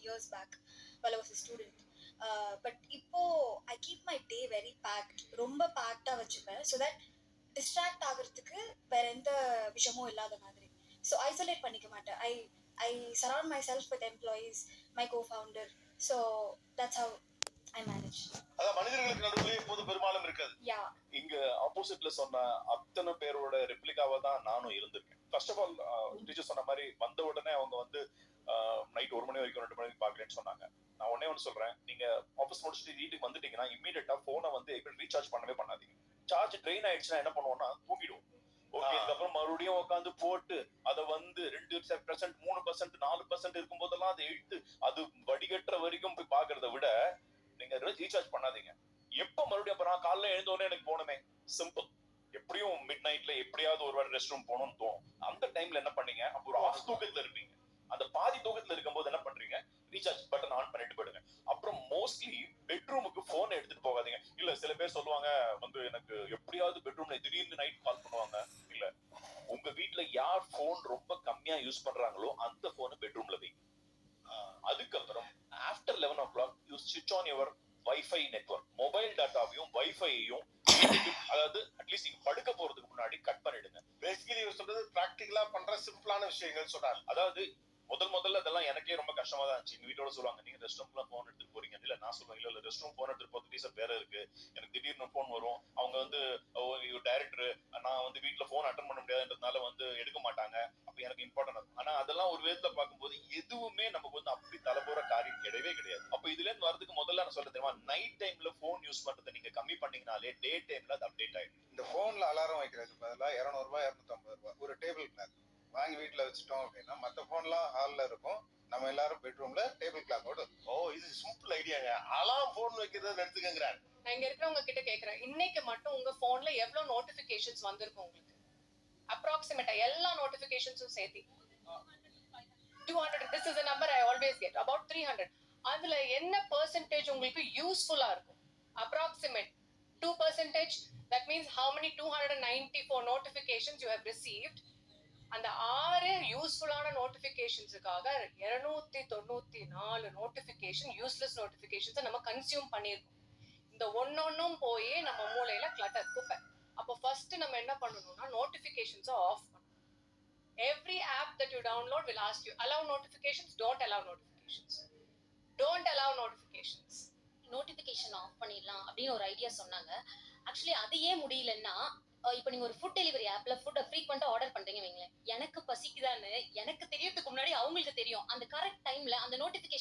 years back while I was a student. But இப்போ I keep my day very packed. ரொம்ப packed வச்சுப்பேன் so that distract ஆகிறதுக்கு வேற எந்த விஷயமும் இல்லாத மாதிரி. So isolate பண்ணிக்க மாட்டேன். I surround myself with employees, my co-founder. So that's how I manage. அத மனிதர்களுக்கு நடுவுல எப்போது பெரும்பாலும் இருக்காது. Yeah. இங்க ஆப்போசிட்ல சொன்ன அத்தனை பேரோட ரெப்ளிகாவா தான் நானும் இருந்திருக்கேன். ஃபர்ஸ்ட் ஆஃப் ஆல் டீச்சர் சொன்ன மாதிரி வந்த உடனே அவங்க வந்து நைட் 1 மணி வரைக்கும் 2 மணி வரைக்கும் பாக்குறேன்னு சொன்னாங்க. நான் ஒன்னே ஒன்று சொல்றேன், நீங்க ஆஃபீஸ் முடிச்சுட்டு வீட்டுக்கு வந்துட்டீங்கன்னா இம்மீடியட்டா போனை வந்து எப்படி ரீசார்ஜ் பண்ணவே பண்ணாதீங்க. சார்ஜ் ட்ரெயின் ஆயிடுச்சுன்னா என்ன பண்ணுவோம்னா தூங்கிடுவோம். ஓகே, அதுக்கப்புறம் மறுபடியும் உட்காந்து போட்டு அதை வந்து 2%, 3%, 4% இருக்கும் போதெல்லாம் அதை இழுத்து அது வடிகட்டுற வரைக்கும் போய் பாக்குறத விட நீங்க ரீசார்ஜ் பண்ணாதீங்க. எப்ப மறுபடியும் அப்ப நான் காலைல எழுந்த உடனே எனக்கு போகணுமே, சிம்பிள். எப்படியும் மிட் நைட்ல எப்படியாவது ஒரு வாரம் ரெஸ்ட் ரூம் போகணும்னு தோணும். அந்த டைம்ல என்ன பண்ணீங்க, அப்போ ஒரு ஆஃப் தூக்கத்துல இருப்பீங்க. அந்த பாதி தூக்கத்துல இருக்கும்போது என்ன பண்றீங்க, ரீசார்ஜ் பட்டன் ஆன் பண்ணிட்டு போயிடுங்க. அப்புறம் மோஸ்ட்லி பெட்ரூமுக்கு போன் எடுத்துட்டு போகாதீங்க. இல்ல சில பேர் சொல்லுவாங்க வந்து எனக்கு எப்படியாவது பெட்ரூம்ல திடீர்னு நைட் கால் பண்ணுவாங்க. இல்ல, உங்க வீட்டுல யார் போன் ரொம்ப கம்மியா யூஸ் பண்றாங்களோ அந்த போனை பெட்ரூம்ல வைங்க. அதுக்கப்புறம் ஆஃப்டர் 11 o'clock யூ ஸ்விட்ச் on your wifi network. Mobile டேட்டாவையும் வைஃபையையும் அதாவது அட்லீஸ்ட் நீங்க படுக்க போறதுக்கு முன்னாடி கட் பண்ணிடுங்க. பேசிக்கலி இவர் சொல்றது பிராக்டிகலா பண்ற சிம்பிளான விஷயங்கள் சொல்றாரு. அதாவது முதல்ல அதெல்லாம் எனக்கே ரொம்ப கஷ்டமா தான் இருந்துச்சு. எங்க வீட்டோட சொல்லுவாங்க, நீங்க ரெஸ்ட் ரூம்ல போன் எடுத்துட்டு போறீங்க. இல்ல நான் சொல்லுவேன், இல்ல ரெஸ்ட் ரூம் போன் எடுத்துட்டு போறது ரீசன் வேற இருக்கு. எனக்கு திடீர்னு போன் வரும், அவங்க வந்து டைரக்டர் நான் வந்து வீட்டுல போன் அட்டன் பண்ண முடியாதுன்றதுனால வந்து எடுக்க மாட்டாங்க. அப்ப எனக்கு இம்பார்ட்டன்ட். ஆனா அதெல்லாம் ஒரு விதத்துல பார்க்கும்போது எதுவுமே நமக்கு வந்து அப்படி தலைபோற காரியம் கிடையவே கிடையாது. அப்ப இதுல இருந்து வரதுக்கு முதல்ல நான் சொல்ல தெரியுமா, நைட் டைம்ல போன் யூஸ் பண்றதை நீங்க கம்மி பண்ணீங்கனாலே டே டைம்ல அது அப்டேட் ஆயிடும். இந்த போன்ல அலாரம் வைக்கிறதுக்கு பதிலா 200 ரூபாய் 250 ரூபாய் ஒரு டேபிள் கிளாக் வாங்கி வீட்டுல வச்சுட்டோம் அப்படின்னா மத்த போன்லாம் ஹால்ல இருக்கும், நம்ம எல்லாரும் பெட்ரூம்ல டேபிள் கிளாக்கோட. ஓ, இது சிம்பிள் ஐடியாங்க. அலாம் போன் வைக்கிறத எடுத்துக்கங்கறாரு. நான் இங்க இருக்கிறவங்க கிட்ட கேக்குறேன், இன்னைக்கு மட்டும் உங்க போன்ல எவ்வளவு நோட்டிபிகேஷன்ஸ் வந்திருக்கும் உங்களுக்கு? அப்ராக்சிமேட்டா எல்லா நோட்டிபிகேஷன்ஸும் சேர்த்து 200. This is a number I always get, about 300. அதுல என்ன percentage உங்களுக்கு யூஸ்ஃபுல்லா இருக்கும்? Approximate 2%. That means how many 294 notifications you have received. அந்த 6 யூஸ்ஃபுல்லான நோட்டிபிகேஷன்ஸுக்காக 294 நோட்டிபிகேஷன் யூஸ்லெஸ் நோட்டிபிகேஷன்ஸை நம்ம கன்சியூம் பண்ணியிருக்கோம். இந்த ஒன்னொன்னும் போய் நம்ம மூளையில கிளட்டர் குப்பை. அப்போ ஃபர்ஸ்ட் நம்ம என்ன பண்ணணும்னா நோட்டிபிகேஷன்ஸை ஆஃப் பண்ணணும். Every app that you download will ask you allow notifications, don't allow notifications. Don't allow notifications. Notification off பண்ணிடலாம் அப்படின்னு ஒரு ஐடியா சொன்னாங்க. ஆக்சுவலி அது ஏன் முடியலன்னா, இப்போ நீங்க ஒரு ஃபுட் டெலிவரி ஆப்ல ஃபுட்டை ஃப்ரீக்வெண்டா ஆர்டர் பண்றீங்க வைங்களேன், எனக்கு பசிக்குதான்னு எனக்கு தெரியறதுக்கு முன்னாடி அவங்களுக்கு தெரியும். அந்த கரெக்ட் டைம்ல அந்த நோட்டிபிகேஷன்